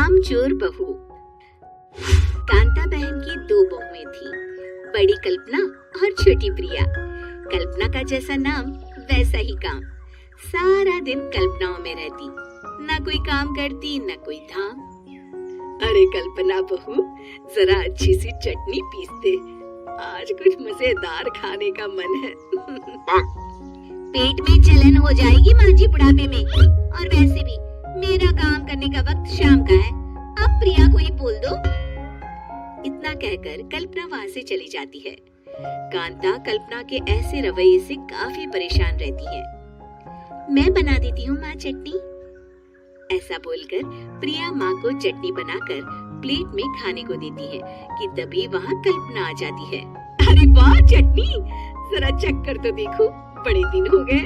कामचोर बहू। कांता बहन की दो बहुएं थी, बड़ी कल्पना और छोटी प्रिया। कल्पना का जैसा नाम वैसा ही काम। सारा दिन कल्पनाओं में रहती, न कोई काम करती न कोई धाम। अरे कल्पना बहू, जरा अच्छी सी चटनी पीसते, आज कुछ मजेदार खाने का मन है। पेट में जलन हो जाएगी माँ जी बुढ़ापे में, और वैसे भी मेरा काम करने का वक्त शाम का है, अब प्रिया को ही बोल दो। इतना कहकर कल्पना वहाँ से चली जाती है। कांता कल्पना के ऐसे रवैये से काफी परेशान रहती है। मैं बना देती हूँ माँ चटनी, ऐसा बोलकर प्रिया माँ को चटनी बनाकर प्लेट में खाने को देती है कि तभी वहाँ कल्पना आ जाती है। अरे वाह चटनी, जरा चख कर तो देखो, बड़े दिन हो गए।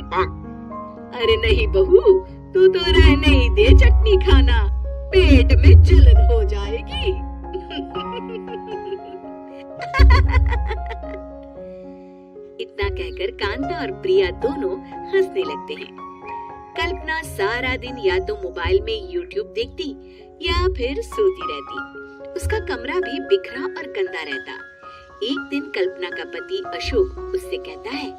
अरे नहीं बहू, तू तो रहने ही दे चटनी खाना, पेट में जलन हो जाएगी। इतना कहकर कांता और प्रिया दोनों हंसने लगते हैं। कल्पना सारा दिन या तो मोबाइल में यूट्यूब देखती या फिर सोती रहती। उसका कमरा भी बिखरा और गंदा रहता। एक दिन कल्पना का पति अशोक उससे कहता है,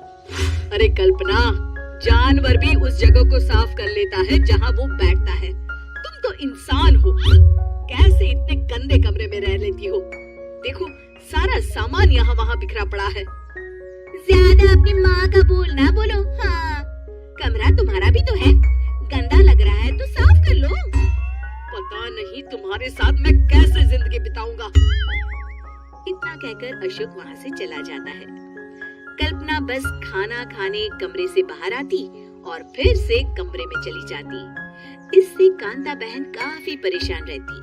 अरे कल्पना, जानवर भी उस जगह को साफ कर लेता है जहाँ वो बैठता है, तुम तो इंसान हो, कैसे इतने गंदे कमरे में रह लेती हो? देखो सारा सामान यहाँ वहाँ बिखरा पड़ा है। ज्यादा अपनी माँ का बोल ना बोलो। हाँ, कमरा तुम्हारा भी तो है, गंदा लग रहा है तो साफ कर लो। पता नहीं तुम्हारे साथ मैं कैसे जिंदगी बिताऊंगा। इतना कहकर अशोक वहाँ से चला जाता है। कल्पना बस खाना खाने कमरे से बाहर आती और फिर से कमरे में चली जाती। इससे कांता बहन काफी परेशान रहती।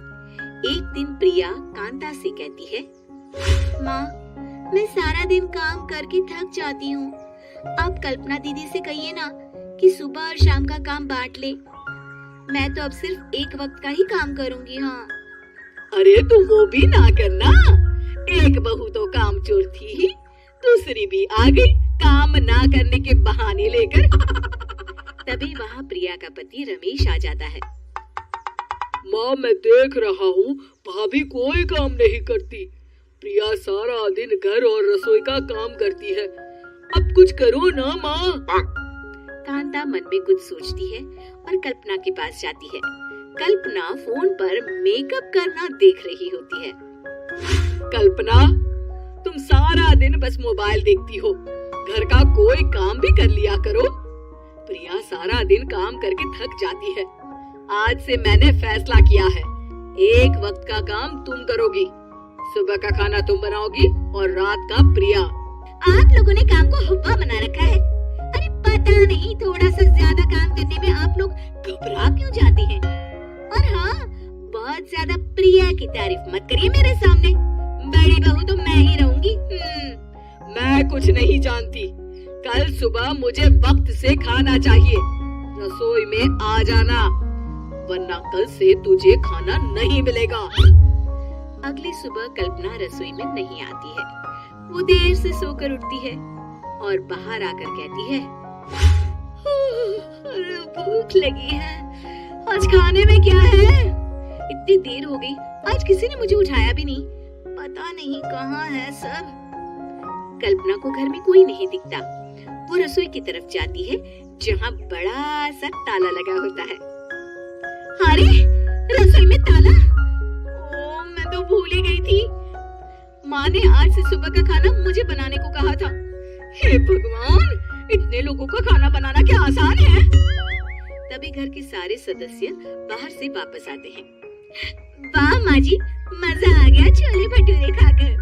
एक दिन प्रिया कांता से कहती है, माँ, मैं सारा दिन काम करके थक जाती हूँ, आप कल्पना दीदी से कहिए ना कि सुबह और शाम का काम बांट ले। मैं तो अब सिर्फ एक वक्त का ही काम करूँगी। हाँ। अरे तू वो भी ना करना, एक बहू तो कामचोर थी, दूसरी भी आ गई काम ना करने के बहाने लेकर। तभी वहाँ प्रिया का पति रमेश आ जाता है। माँ, मैं देख रहा हूँ भाभी कोई काम नहीं करती, प्रिया सारा दिन घर और रसोई का काम करती है, अब कुछ करो ना माँ। कांता मन में कुछ सोचती है और कल्पना के पास जाती है। कल्पना फोन पर मेकअप करना देख रही होती है। कल्पना, तुम सारा दिन बस मोबाइल देखती हो, घर का कोई काम भी कर लिया करो। प्रिया सारा दिन काम करके थक जाती है, आज से मैंने फैसला किया है, एक वक्त का काम तुम करोगी, सुबह का खाना तुम बनाओगी और रात का प्रिया। आप लोगों ने काम को हुक्का बना रखा है। अरे पता नहीं थोड़ा सा ज्यादा काम करने में आप लोग घबरा क्यों जाते हैं। और हाँ, बहुत ज्यादा प्रिया की तारीफ मत करिए मेरे सामने, बड़ी बहू तो मैं ही रहूंगी। मैं कुछ नहीं जानती, कल सुबह मुझे वक्त से खाना चाहिए, रसोई में आ जाना, वरना कल से तुझे खाना नहीं मिलेगा। अगली सुबह कल्पना रसोई में नहीं आती है। वो देर से सोकर उठती है और बाहर आकर कहती है, भूख लगी है, आज खाने में क्या है? इतनी देर हो गई, आज किसी ने मुझे उठाया भी नहीं, पता नहीं कहाँ है सब। कल्पना को घर में कोई नहीं दिखता। वो रसोई की तरफ जाती है जहाँ बड़ा सा ताला लगा होता है। अरे रसोई में ताला, ओ मैं तो भूल ही गई थी। माँ ने आज से सुबह का खाना मुझे बनाने को कहा था। हे भगवान, इतने लोगों का खाना बनाना क्या आसान है? तभी घर के सारे सदस्य बाहर से वापस आते हैं। वाह माँ जी, मजा आ गया छोले भटूरे खाकर।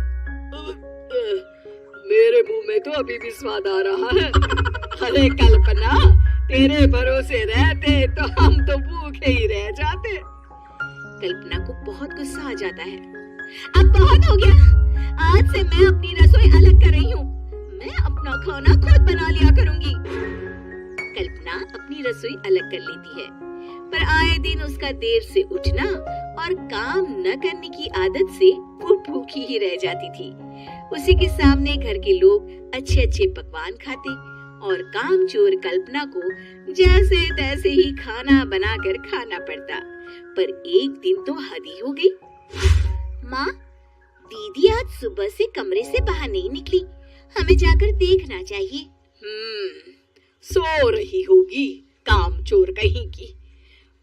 मेरे मुंह में तो अभी भी स्वाद आ रहा है। अरे कल्पना, तेरे भरोसे रहते तो हम तो भूखे ही रह जाते। कल्पना को बहुत गुस्सा आ जाता है। अब बहुत हो गया, आज से मैं अपनी रसोई अलग कर रही हूँ, मैं अपना खाना खुद बना लिया करूँगी। कल्पना अपनी रसोई अलग कर लेती है, पर आए दिन उसका देर से उठना और काम न करने की आदत से वो भूखी ही रह जाती थी। उसी के सामने घर के लोग अच्छे अच्छे पकवान खाते और कामचोर कल्पना को जैसे तैसे ही खाना बनाकर खाना पड़ता। पर एक दिन तो हद ही हो गई। माँ, दीदी आज सुबह से कमरे से बाहर नहीं निकली, हमें जाकर देखना चाहिए। सो रही होगी कामचोर कहीं की,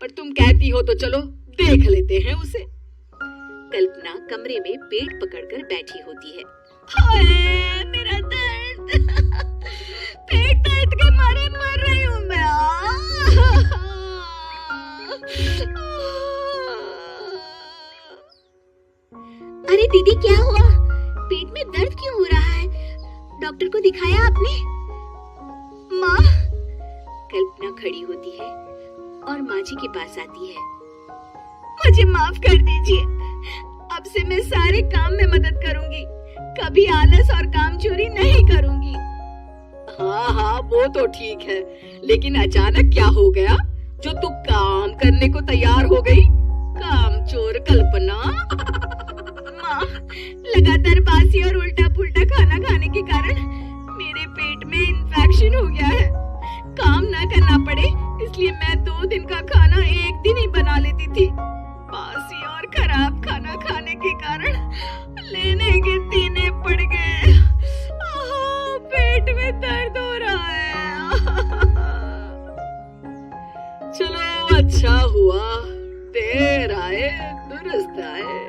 पर तुम कहती हो तो चलो देख लेते हैं उसे। कल्पना कमरे में पेट पकड़कर बैठी होती है। हाय मेरा दर्द, पेट दर्द के मारे मर रही हूँ मैं। अरे दीदी, क्या हुआ? पेट में दर्द क्यों हो रहा है? डॉक्टर को दिखाया आपने? माँ, कल्पना खड़ी होती है और माँ जी के पास आती है। मुझे माफ कर दीजिए, अब से मैं सारे काम में मदद करूंगी, कभी आलस और काम चोरी नहीं करूंगी। हाँ, वो तो ठीक है, लेकिन अचानक क्या हो गया जो तू काम करने को तैयार हो गई? कामचोर कल्पना। माँ, लगातार बासी और उल्टा पुल्टा खाना खाने के कारण मेरे पेट में इन्फेक्शन हो गया है। काम ना करना पड़े इसलिए मैं 2 दिन का खाना एक दिन ही बना लेती थी। बासी और खराब खाना खाने के कारण लेने के देने पड़ गए। पेट में दर्द हो रहा है। चलो अच्छा हुआ, देर आए दुरुस्त आए।